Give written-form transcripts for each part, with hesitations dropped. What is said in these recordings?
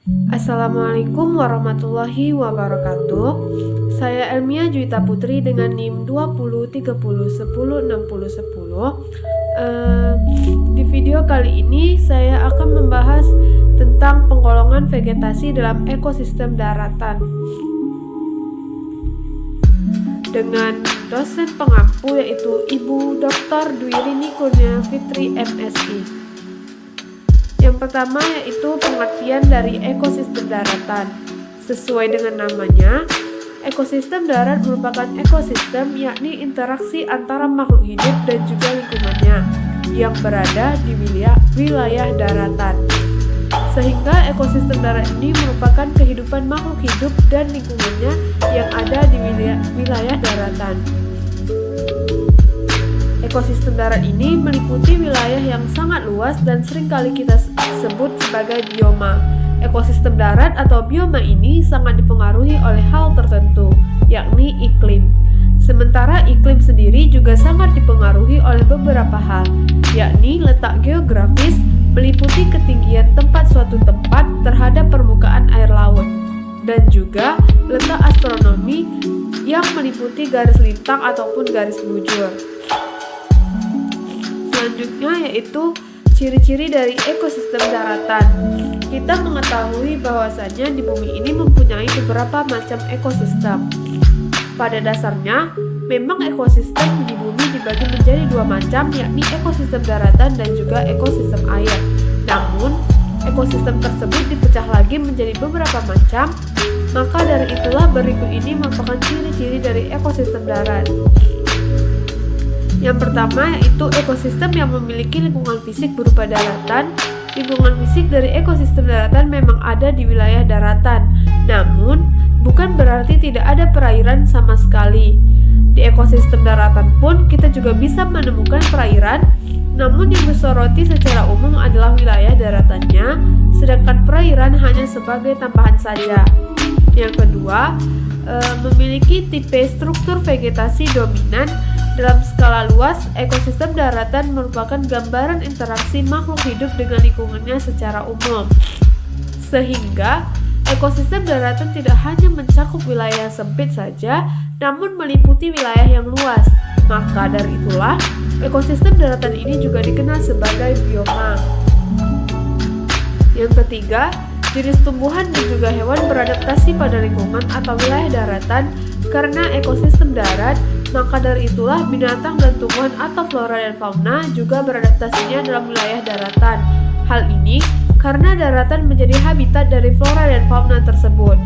Assalamualaikum warahmatullahi wabarakatuh. Saya Elmia Juwita Putri dengan NIM 2030106010. Di video kali ini saya akan membahas tentang penggolongan vegetasi dalam ekosistem daratan dengan dosen pengampu yaitu Ibu Dr. Dwi Rini Kurnia Fitri MSI. Yang pertama yaitu pengertian dari ekosistem daratan. Sesuai dengan namanya, ekosistem darat merupakan ekosistem yakni interaksi antara makhluk hidup dan juga lingkungannya yang berada di wilayah daratan. Sehingga ekosistem darat ini merupakan kehidupan makhluk hidup dan lingkungannya yang ada di wilayah daratan. Ekosistem darat ini meliputi wilayah yang sangat luas dan seringkali kita sebut sebagai bioma. Ekosistem darat atau bioma ini sangat dipengaruhi oleh hal tertentu, yakni iklim. Sementara iklim sendiri juga sangat dipengaruhi oleh beberapa hal, yakni letak geografis, meliputi ketinggian tempat suatu tempat terhadap permukaan air laut, dan juga letak astronomi yang meliputi garis lintang ataupun garis bujur. Selanjutnya yaitu ciri-ciri dari ekosistem daratan. Kita mengetahui bahwasannya di bumi ini mempunyai beberapa macam ekosistem. Pada dasarnya, memang ekosistem di bumi dibagi menjadi dua macam, yakni ekosistem daratan dan juga ekosistem air. Namun, ekosistem tersebut dipecah lagi menjadi beberapa macam, maka dari itulah berikut ini merupakan ciri-ciri dari ekosistem darat. Yang pertama yaitu ekosistem yang memiliki lingkungan fisik berupa daratan. Lingkungan fisik dari ekosistem daratan memang ada di wilayah daratan, namun bukan berarti tidak ada perairan sama sekali. Di ekosistem daratan pun kita juga bisa menemukan perairan, namun yang disoroti secara umum adalah wilayah daratannya, sedangkan perairan hanya sebagai tambahan saja. Yang kedua, memiliki tipe struktur vegetasi dominan. Dalam skala luas, ekosistem daratan merupakan gambaran interaksi makhluk hidup dengan lingkungannya secara umum. Sehingga, ekosistem daratan tidak hanya mencakup wilayah sempit saja, namun meliputi wilayah yang luas. Maka dari itulah, ekosistem daratan ini juga dikenal sebagai bioma. Yang ketiga, jenis tumbuhan dan juga hewan beradaptasi pada lingkungan atau wilayah daratan. Karena ekosistem darat, maka dari itulah binatang dan tumbuhan atau flora dan fauna juga beradaptasinya dalam wilayah daratan. Hal ini karena daratan menjadi habitat dari flora dan fauna tersebut.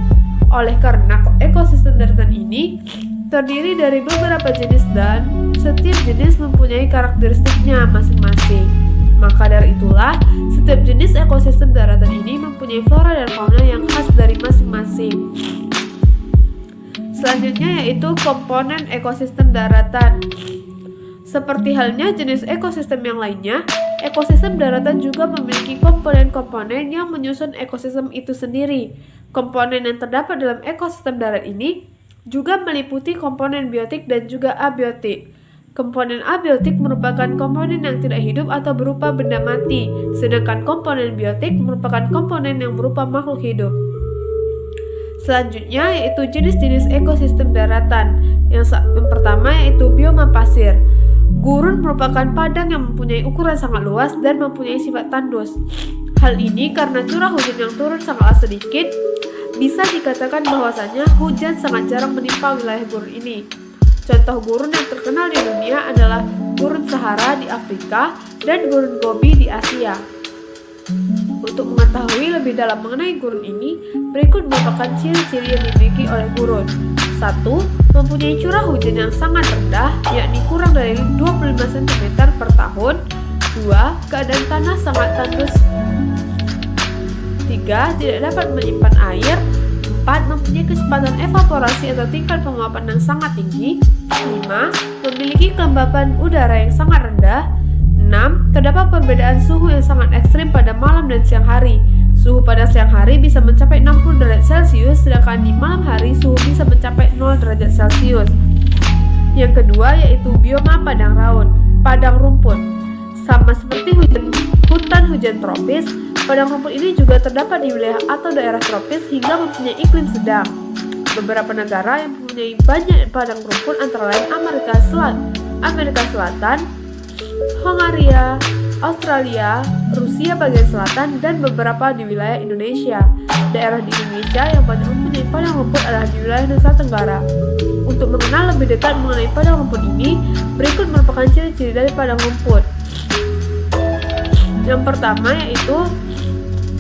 Oleh karena ekosistem daratan ini terdiri dari beberapa jenis dan setiap jenis mempunyai karakteristiknya masing-masing. Maka dari itulah, setiap jenis ekosistem daratan ini mempunyai flora dan fauna yang khas dari masing-masing. Selanjutnya yaitu komponen ekosistem daratan. Seperti halnya jenis ekosistem yang lainnya, ekosistem daratan juga memiliki komponen-komponen yang menyusun ekosistem itu sendiri. Komponen yang terdapat dalam ekosistem darat ini juga meliputi komponen biotik dan juga abiotik. Komponen abiotik merupakan komponen yang tidak hidup atau berupa benda mati, sedangkan komponen biotik merupakan komponen yang berupa makhluk hidup. Selanjutnya yaitu jenis-jenis ekosistem daratan. Yang pertama yaitu bioma pasir. Gurun merupakan padang yang mempunyai ukuran sangat luas dan mempunyai sifat tandus. Hal ini karena curah hujan yang turun sangatlah sedikit, bisa dikatakan bahwasanya hujan sangat jarang menimpa wilayah gurun ini. Contoh gurun yang terkenal di dunia adalah gurun Sahara di Afrika dan gurun Gobi di Asia. Untuk mengetahui lebih dalam mengenai gurun ini, berikut merupakan ciri-ciri yang dimiliki oleh gurun. 1. Mempunyai curah hujan yang sangat rendah, yakni kurang dari 25 cm per tahun. 2. Keadaan tanah sangat tandus. 3. Tidak dapat menyimpan air. 4. Mempunyai kecepatan evaporasi atau tingkat penguapan yang sangat tinggi. 5. Memiliki kelembapan udara yang sangat rendah. 6. Terdapat perbedaan suhu yang sangat ekstrim pada malam dan siang hari. Suhu pada siang hari bisa mencapai 60 derajat Celcius, sedangkan di malam hari suhu bisa mencapai 0 derajat Celcius. Yang kedua yaitu bioma padang rumput. Sama seperti hutan hujan tropis, Padang rumput ini juga terdapat di wilayah atau daerah tropis hingga mempunyai iklim sedang. Beberapa negara yang mempunyai banyak padang rumput antara lain Amerika Selatan, Hongaria, Australia, Rusia bagian selatan, dan beberapa di wilayah Indonesia. Daerah di Indonesia yang banyak mempunyai padang rumput adalah di wilayah Nusa Tenggara. Untuk mengenal lebih dekat mengenai padang rumput ini, berikut merupakan ciri-ciri dari padang rumput. Yang pertama yaitu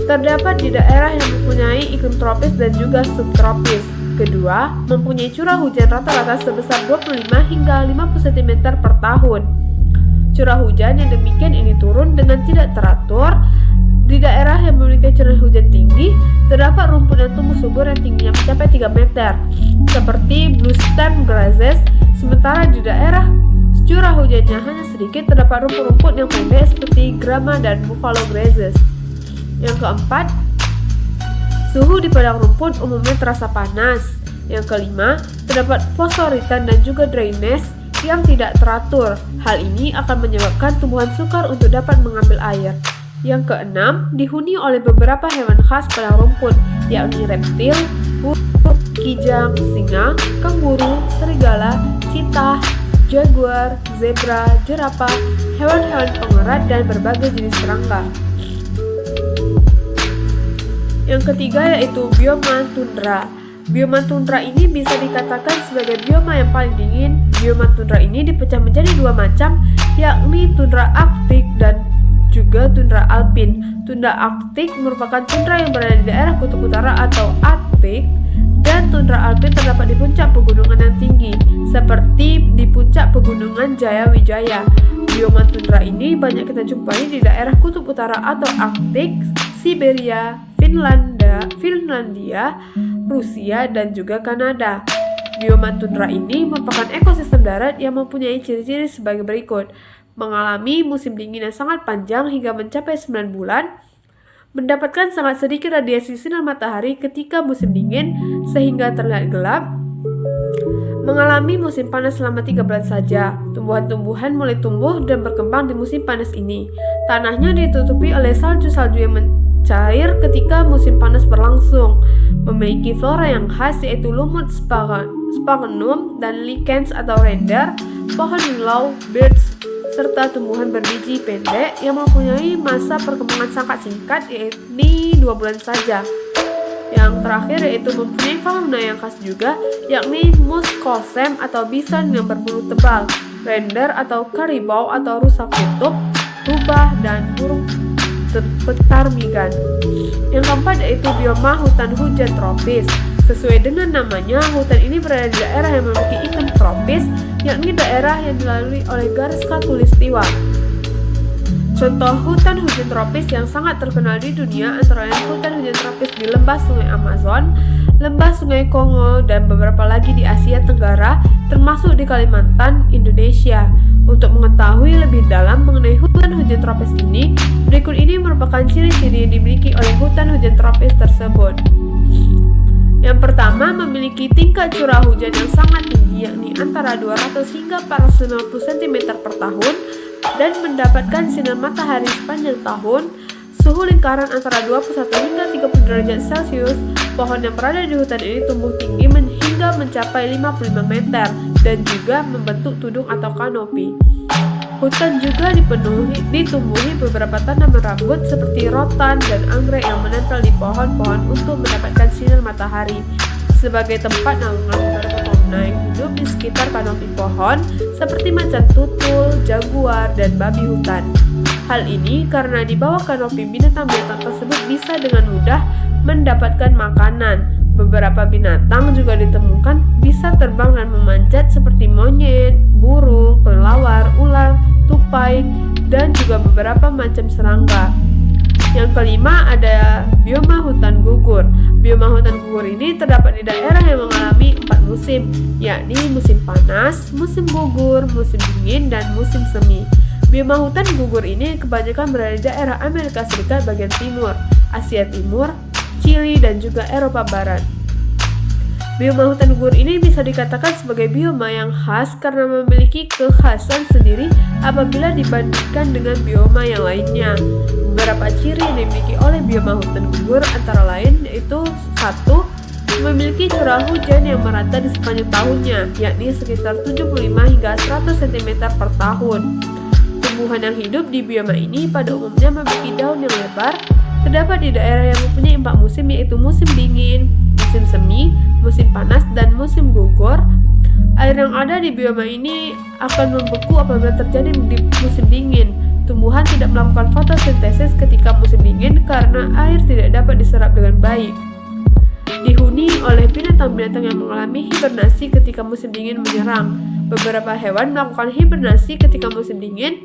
terdapat di daerah yang mempunyai iklim tropis dan juga subtropis. Kedua, mempunyai curah hujan rata-rata sebesar 25 hingga 50 cm per tahun. Curah hujan yang demikian ini turun dengan tidak teratur. Di daerah yang memiliki curah hujan tinggi, terdapat rumput yang tumbuh subur yang tingginya mencapai 3 meter, seperti blue stem grasses, sementara di daerah curah hujannya hanya sedikit, terdapat rumput-rumput yang pendek seperti grama dan buffalo grasses. Yang keempat, suhu di padang rumput umumnya terasa panas. Yang kelima, terdapat fosforitan dan juga drainase yang tidak teratur. Hal ini akan menyebabkan tumbuhan sukar untuk dapat mengambil air. Yang keenam, dihuni oleh beberapa hewan khas padang rumput, yakni reptil, burung, kijang, singa, kanguru, serigala, cheetah, jaguar, zebra, jerapah, hewan-hewan pengerat, dan berbagai jenis serangga. Yang ketiga yaitu bioma tundra. Bioma tundra ini bisa dikatakan sebagai bioma yang paling dingin. Bioma tundra ini dipecah menjadi dua macam, yakni tundra arktik dan juga tundra alpin. Tundra arktik merupakan tundra yang berada di daerah kutub utara atau Arktik, dan tundra alpin terdapat di puncak pegunungan yang tinggi, seperti di puncak pegunungan Jayawijaya. Bioma tundra ini banyak kita jumpai di daerah kutub utara atau Arktik, Siberia, Finlandia, Rusia, dan juga Kanada. Bioma tundra ini merupakan ekosistem darat yang mempunyai ciri-ciri sebagai berikut: mengalami musim dingin yang sangat panjang hingga mencapai 9 bulan, mendapatkan sangat sedikit radiasi sinar matahari ketika musim dingin sehingga terlihat gelap, mengalami musim panas selama 3 bulan saja. Tumbuhan-tumbuhan mulai tumbuh dan berkembang di musim panas ini. Tanahnya ditutupi oleh salju-salju yang mencair ketika musim panas berlangsung. Memiliki flora yang khas yaitu lumut sphagnum dan lichens atau render, pohon willow, birch, serta tumbuhan berbiji pendek yang mempunyai masa perkembangan sangat singkat, yakni 2 bulan saja. Yang terakhir yaitu mempunyai fauna yang khas juga, yakni muskosem atau bison yang berbulu tebal, render atau karibau atau rusa kutub, rubah, dan burung petarmigan. Yang keempat yaitu bioma hutan hujan tropis. Sesuai dengan namanya, hutan ini berada di daerah yang memiliki iklim tropis, yakni daerah yang dilalui oleh garis khatulistiwa. Contoh hutan hujan tropis yang sangat terkenal di dunia antara lain hutan hujan tropis di lembah sungai Amazon, lembah sungai Kongo, dan beberapa lagi di Asia Tenggara, termasuk di Kalimantan, Indonesia. Untuk mengetahui lebih dalam mengenai hutan hujan tropis ini, berikut ini merupakan ciri-ciri yang dimiliki oleh hutan hujan tropis tersebut. Yang pertama, memiliki tingkat curah hujan yang sangat tinggi, yakni antara 200 hingga 450 cm per tahun, dan mendapatkan sinar matahari sepanjang tahun. Suhu lingkaran antara 21 hingga 30 derajat Celcius. Pohon yang berada di hutan ini tumbuh tinggi hingga mencapai 55 meter dan juga membentuk tudung atau kanopi. Hutan juga ditumbuhi beberapa tanaman rambut seperti rotan dan anggrek yang menempel di pohon-pohon untuk mendapatkan sinar matahari. Sebagai tempat naungan beberapa fauna yang hidup di sekitar kanopi pohon seperti macan tutul, jaguar, dan babi hutan. Hal ini karena di bawah kanopi binatang-binatang tersebut bisa dengan mudah mendapatkan makanan. Beberapa binatang juga ditemukan bisa terbang dan memanjat seperti monyet, burung, kelelawar, ular, tupai, dan juga beberapa macam serangga. Yang kelima ada bioma hutan gugur. Bioma hutan gugur ini terdapat di daerah yang mengalami 4 musim, yakni musim panas, musim gugur, musim dingin, dan musim semi. Bioma hutan gugur ini kebanyakan berada di daerah Amerika Serikat bagian timur, Asia Timur, Chili, dan juga Eropa Barat. Bioma hutan gugur ini bisa dikatakan sebagai bioma yang khas karena memiliki kekhasan sendiri apabila dibandingkan dengan bioma yang lainnya. Beberapa ciri yang dimiliki oleh bioma hutan gugur antara lain yaitu 1. Memiliki curah hujan yang merata di sepanjang tahunnya, yakni sekitar 75 hingga 100 cm per tahun. Tumbuhan yang hidup di bioma ini pada umumnya memiliki daun yang lebar. Terdapat di daerah yang mempunyai 4 musim, yaitu musim dingin, musim semi, musim panas, dan musim gugur. Air yang ada di bioma ini akan membeku apabila terjadi di musim dingin. Tumbuhan tidak melakukan fotosintesis ketika musim dingin karena air tidak dapat diserap dengan baik. Dihuni oleh binatang-binatang yang mengalami hibernasi ketika musim dingin menyerang. Beberapa hewan melakukan hibernasi ketika musim dingin,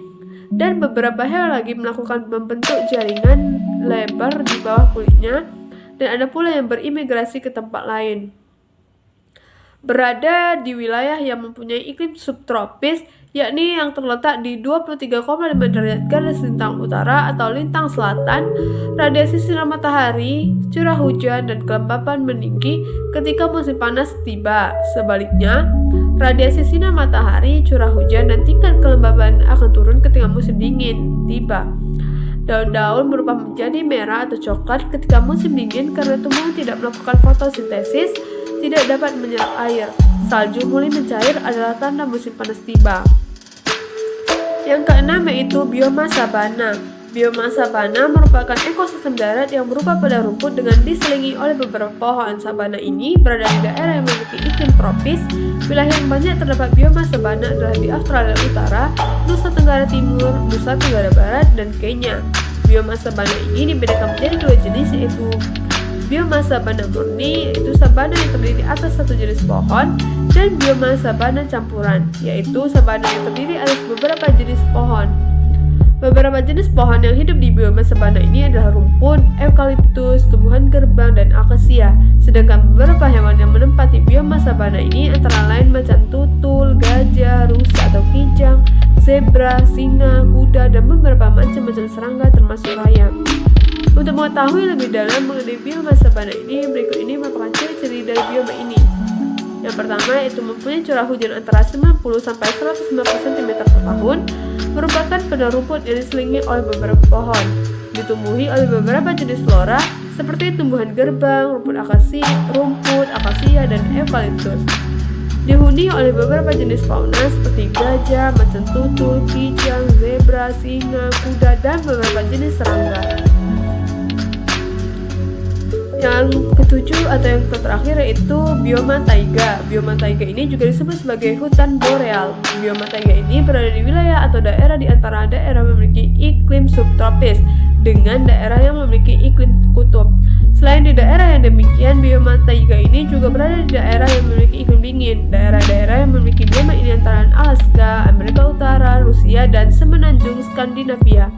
dan beberapa hewan lagi melakukan membentuk jaringan lebar di bawah kulitnya, dan ada pula yang berimigrasi ke tempat lain. Berada di wilayah yang mempunyai iklim subtropis, yakni yang terletak di 23,5 derajat garis lintang utara atau lintang selatan, radiasi sinar matahari, curah hujan, dan kelembapan meninggi ketika musim panas tiba. Sebaliknya, radiasi sinar matahari, curah hujan, dan tingkat kelembapan akan turun ketika musim dingin tiba. Daun-daun berubah menjadi merah atau coklat ketika musim dingin karena tumbuhan tidak melakukan fotosintesis, tidak dapat menyerap air. Salju mulai mencair adalah tanda musim panas tiba. Yang keenam yaitu bioma sabana. Bioma sabana merupakan ekosistem darat yang berupa pada rumput dengan diselingi oleh beberapa pohon. Sabana ini berada di daerah yang memiliki iklim tropis. Wilayah yang banyak terdapat bioma sabana adalah di Australia Utara, Nusa Tenggara Timur, Nusa Tenggara Barat, dan Kenya. Bioma sabana ini dibedakan menjadi 2 jenis, yaitu bioma sabana murni, yaitu sabana yang terdiri atas satu jenis pohon, dan bioma sabana campuran, yaitu sabana yang terdiri atas beberapa jenis pohon. Beberapa jenis pohon yang hidup di bioma sabana ini adalah rumput, eukaliptus, tumbuhan gerbang, dan akasia. Sedangkan beberapa hewan yang menempati bioma sabana ini antara lain macan tutul, gajah, rusa atau kijang, zebra, singa, kuda, dan beberapa macam-macam serangga termasuk rayap. Untuk mengetahui lebih dalam mengenai bioma sabana ini, berikut ini merupakan ciri-ciri dari bioma ini. Yang pertama yaitu mempunyai curah hujan antara 90 sampai 150 cm per tahun, merupakan padang rumput yang diselingi oleh beberapa pohon, ditumbuhi oleh beberapa jenis flora seperti tumbuhan gerbang, rumput akasia, dan eukaliptus. Dihuni oleh beberapa jenis fauna seperti gajah, macan tutul, kijang, zebra, singa, kuda, dan beberapa jenis serangga. Yang ketujuh atau yang terakhir yaitu bioma taiga. Bioma taiga ini juga disebut sebagai hutan boreal. Bioma taiga ini berada di wilayah atau daerah di antara daerah memiliki iklim subtropis dengan daerah yang memiliki iklim kutub. Selain di daerah yang demikian, bioma taiga ini juga berada di daerah yang memiliki iklim dingin. Daerah-daerah yang memiliki bioma ini antara Alaska, Amerika Utara, Rusia, dan semenanjung Skandinavia.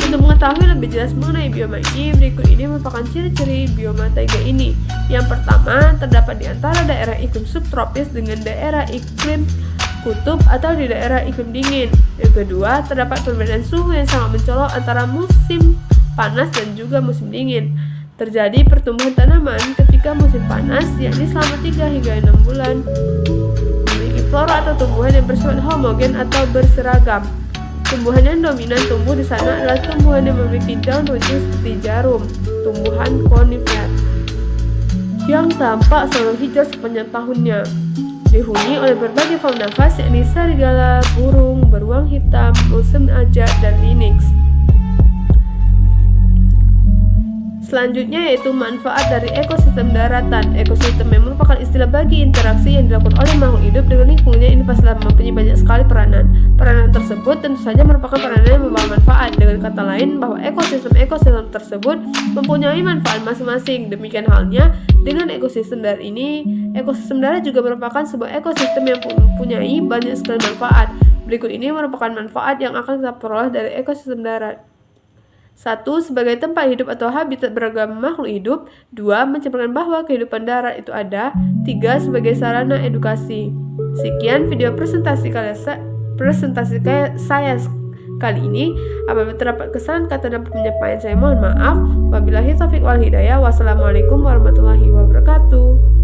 Untuk mengetahui lebih jelas mengenai bioma ini, berikut ini merupakan ciri-ciri bioma taiga ini. Yang pertama, terdapat di antara daerah iklim subtropis dengan daerah iklim kutub atau di daerah iklim dingin. Yang kedua, terdapat perbedaan suhu yang sangat mencolok antara musim panas dan juga musim dingin. Terjadi pertumbuhan tanaman ketika musim panas, yakni selama 3 hingga 6 bulan. Memiliki flora atau tumbuhan yang bersifat homogen atau berseragam. Tumbuhan yang dominan tumbuh di sana adalah tumbuhan yang memiliki daun runcing seperti jarum, tumbuhan konifer, yang tampak selalu hijau sepanjang tahunnya. Dihuni oleh berbagai fauna khas, yakni serigala, burung, beruang hitam, musem ajat, dan lynx. Selanjutnya yaitu manfaat dari ekosistem daratan. Ekosistem yang merupakan istilah bagi interaksi yang dilakukan oleh makhluk hidup dengan lingkungannya ini pastilah mempunyai banyak sekali peranan. Peranan tersebut tentu saja merupakan peranan yang membawa manfaat. Dengan kata lain, bahwa ekosistem tersebut mempunyai manfaat masing-masing. Demikian halnya dengan ekosistem darat ini. Ekosistem darat juga merupakan sebuah ekosistem yang mempunyai banyak sekali manfaat. Berikut ini merupakan manfaat yang akan kita peroleh dari ekosistem darat. 1. Sebagai tempat hidup atau habitat beragam makhluk hidup. 2. Mencerminkan bahwa kehidupan darat itu ada. 3. Sebagai sarana edukasi. Sekian video presentasi saya kali ini. Apabila terdapat kesalahan kata dan penyampaian, saya mohon maaf. Wabillahi taufiq wal hidayah. Wassalamualaikum warahmatullahi wabarakatuh.